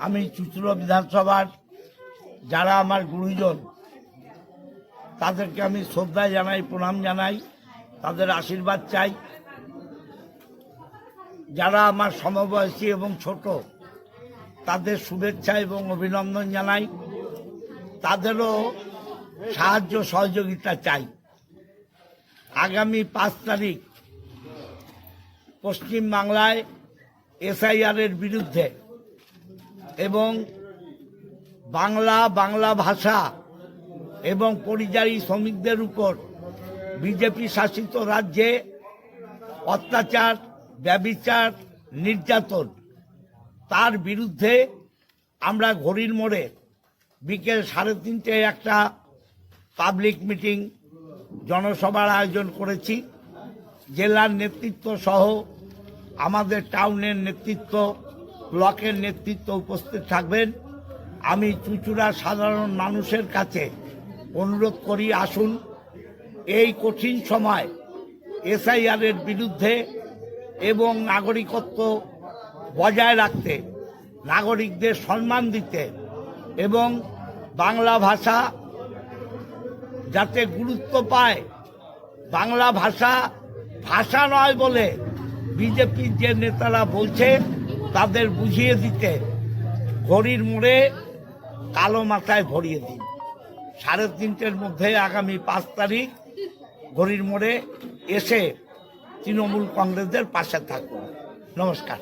আমি চুঁচুড়া বিধানসভার যারা আমার গুরুজন তাদেরকে আমি শ্রদ্ধা জানাই, প্রণাম জানাই, তাদের আশীর্বাদ চাই। যারা আমার সমবয়সী এবং ছোট তাদের শুভেচ্ছা এবং অভিনন্দন জানাই, তাদেরও সাহায্য সহযোগিতা চাই। আগামী 5 তারিখ পশ্চিম বাংলায় এসআইআরের বিরুদ্ধে এবং বাংলা ভাষা এবং পরিযায়ী শ্রমিকদের উপর বিজেপি শাসিত রাজ্যে অত্যাচার, ব্যভিচার, নির্যাতন, তার বিরুদ্ধে আমরা ঘড়ির মোড়ে বিকেল 3:30টায় একটা পাবলিক মিটিং, জনসভার আয়োজন করেছি। জেলার নেতৃত্ব সহ আমাদের টাউনের নেতৃত্ব, ব্লকের নেতৃত্ব উপস্থিত থাকবেন। আমি চুঁচুড়ার সাধারণ মানুষের কাছে অনুরোধ করি, আসুন এই কঠিন সময় এসআইআরের বিরুদ্ধে এবং নাগরিকত্ব বজায় রাখতে, নাগরিকদের সম্মান দিতে এবং বাংলা ভাষা যাতে গুরুত্ব পায়, বাংলা ভাষা নয় বলে বিজেপির যে নেতারা বলছে তাদের বুঝিয়ে দিতে ঘড়ির মোড়ে কালো মাথায় ভরিয়ে দিন। 3:30টার মধ্যে আগামী 5 তারিখ ঘড়ির মোড়ে এসে তৃণমূল কংগ্রেসের পাশে থাকুন। নমস্কার।